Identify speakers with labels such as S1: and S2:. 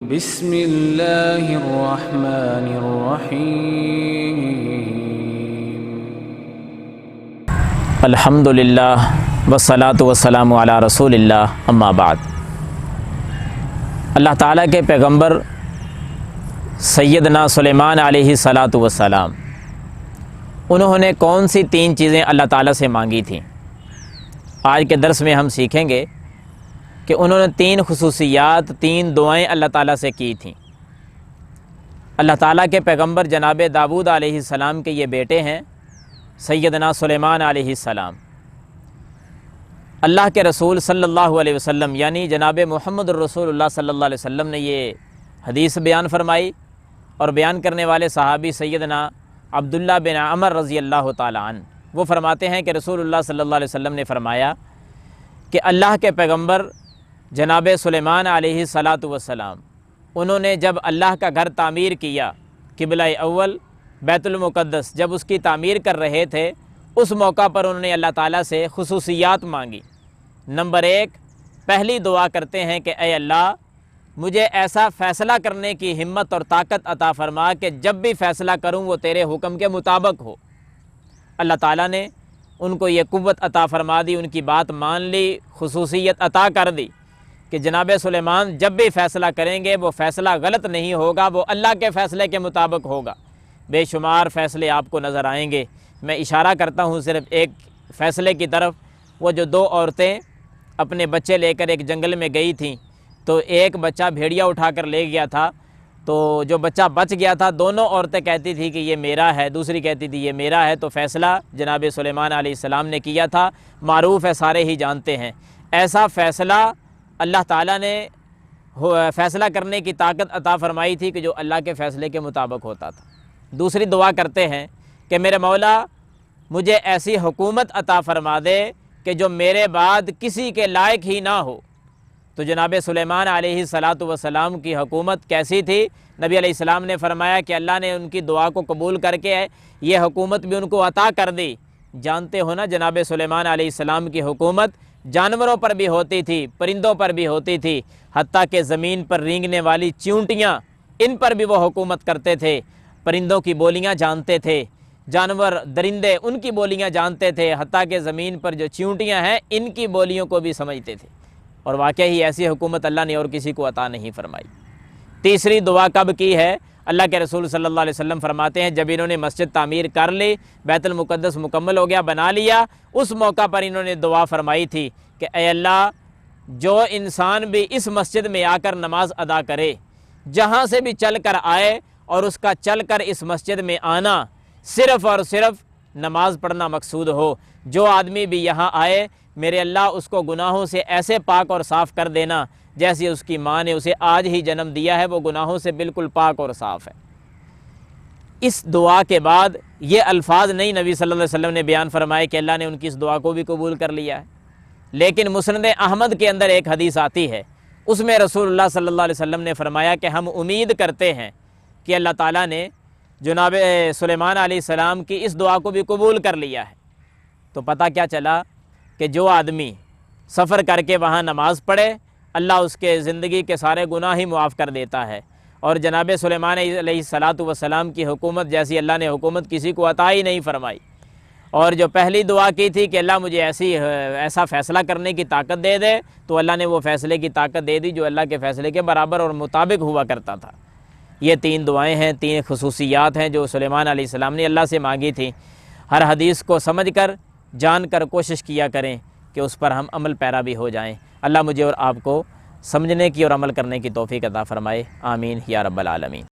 S1: بسم اللہ الرحمن الرحیم۔
S2: الحمدللہ والصلاة والسلام علی رسول اللہ، اما بعد۔ اللہ تعالیٰ کے پیغمبر سیدنا سلیمان علیہ السلام انہوں نے کون سی 3 چیزیں اللہ تعالیٰ سے مانگی تھیں؟ آج کے درس میں ہم سیکھیں گے کہ انہوں نے 3 خصوصیات، 3 دعائیں اللہ تعالیٰ سے کی تھیں۔ اللہ تعالیٰ کے پیغمبر جناب داؤد علیہ السلام کے یہ بیٹے ہیں سیدنا سلیمان علیہ السلام۔ اللہ کے رسول صلی اللہ علیہ وسلم یعنی جناب محمد الرسول اللہ صلی اللہ علیہ وسلم نے یہ حدیث بیان فرمائی، اور بیان کرنے والے صحابی سیدنا عبداللہ بن عمر رضی اللہ تعالیٰ عنہ وہ فرماتے ہیں کہ رسول اللہ صلی اللہ علیہ وسلم نے فرمایا کہ اللہ کے پیغمبر جناب سلیمان علیہ السلام انہوں نے جب اللہ کا گھر تعمیر کیا، قبلہ اول بیت المقدس، جب اس کی تعمیر کر رہے تھے، اس موقع پر انہوں نے اللہ تعالیٰ سے خصوصیات مانگی۔ نمبر 1، پہلی دعا کرتے ہیں کہ اے اللہ مجھے ایسا فیصلہ کرنے کی ہمت اور طاقت عطا فرما کہ جب بھی فیصلہ کروں وہ تیرے حکم کے مطابق ہو۔ اللہ تعالیٰ نے ان کو یہ قوت عطا فرما دی، ان کی بات مان لی، خصوصیت عطا کر دی کہ جناب سلیمان جب بھی فیصلہ کریں گے وہ فیصلہ غلط نہیں ہوگا، وہ اللہ کے فیصلے کے مطابق ہوگا۔ بے شمار فیصلے آپ کو نظر آئیں گے، میں اشارہ کرتا ہوں صرف ایک فیصلے کی طرف۔ وہ جو 2 عورتیں اپنے بچے لے کر ایک جنگل میں گئی تھیں، تو ایک بچہ بھیڑیا اٹھا کر لے گیا تھا، تو جو بچہ بچ گیا تھا دونوں عورتیں کہتی تھی کہ یہ میرا ہے، دوسری کہتی تھی یہ میرا ہے، تو فیصلہ جناب سلیمان علیہ السلام نے کیا تھا، معروف ہے، سارے ہی جانتے ہیں۔ ایسا فیصلہ اللہ تعالیٰ نے فیصلہ کرنے کی طاقت عطا فرمائی تھی کہ جو اللہ کے فیصلے کے مطابق ہوتا تھا۔ دوسری دعا کرتے ہیں کہ میرے مولا مجھے ایسی حکومت عطا فرما دے کہ جو میرے بعد کسی کے لائق ہی نہ ہو۔ تو جناب سلیمان علیہ السلام کی حکومت کیسی تھی؟ نبی علیہ السلام نے فرمایا کہ اللہ نے ان کی دعا کو قبول کر کے یہ حکومت بھی ان کو عطا کر دی۔ جانتے ہو نا جناب سلیمان علیہ السلام کی حکومت جانوروں پر بھی ہوتی تھی، پرندوں پر بھی ہوتی تھی، حتیٰ کہ زمین پر رینگنے والی چیونٹیاں ان پر بھی وہ حکومت کرتے تھے۔ پرندوں کی بولیاں جانتے تھے، جانور درندے ان کی بولیاں جانتے تھے، حتیٰ کہ زمین پر جو چیونٹیاں ہیں ان کی بولیوں کو بھی سمجھتے تھے، اور واقعی ایسی حکومت اللہ نے اور کسی کو عطا نہیں فرمائی۔ تیسری دعا کب کی ہے؟ اللہ کے رسول صلی اللہ علیہ وسلم فرماتے ہیں جب انہوں نے مسجد تعمیر کر لی، بیت المقدس مکمل ہو گیا، بنا لیا، اس موقع پر انہوں نے دعا فرمائی تھی کہ اے اللہ جو انسان بھی اس مسجد میں آ کر نماز ادا کرے، جہاں سے بھی چل کر آئے اور اس کا چل کر اس مسجد میں آنا صرف اور صرف نماز پڑھنا مقصود ہو، جو آدمی بھی یہاں آئے میرے اللہ اس کو گناہوں سے ایسے پاک اور صاف کر دینا جیسے اس کی ماں نے اسے آج ہی جنم دیا ہے، وہ گناہوں سے بالکل پاک اور صاف ہے۔ اس دعا کے بعد یہ الفاظ نہیں نبی صلی اللہ علیہ وسلم نے بیان فرمائے کہ اللہ نے ان کی اس دعا کو بھی قبول کر لیا ہے، لیکن مسند احمد کے اندر ایک حدیث آتی ہے، اس میں رسول اللہ صلی اللہ علیہ وسلم نے فرمایا کہ ہم امید کرتے ہیں کہ اللہ تعالیٰ نے جناب سلیمان علیہ السلام کی اس دعا کو بھی قبول کر لیا ہے۔ تو پتہ کیا چلا کہ جو آدمی سفر کر کے وہاں نماز پڑھے اللہ اس کے زندگی کے سارے گناہ ہی معاف کر دیتا ہے، اور جناب سلیمان علیہ السلام کی حکومت جیسی اللہ نے حکومت کسی کو عطا ہی نہیں فرمائی۔ اور جو پہلی دعا کی تھی کہ اللہ مجھے ایسا فیصلہ کرنے کی طاقت دے دے، تو اللہ نے وہ فیصلے کی طاقت دے دی جو اللہ کے فیصلے کے برابر اور مطابق ہوا کرتا تھا۔ یہ 3 دعائیں ہیں، 3 خصوصیات ہیں جو سلیمان علیہ السلام نے اللہ سے مانگی تھیں۔ ہر حدیث کو سمجھ کر جان کر کوشش کیا کریں کہ اس پر ہم عمل پیرا بھی ہو جائیں۔ اللہ مجھے اور آپ کو سمجھنے کی اور عمل کرنے کی توفیق عطا فرمائے، آمین یا رب العالمین۔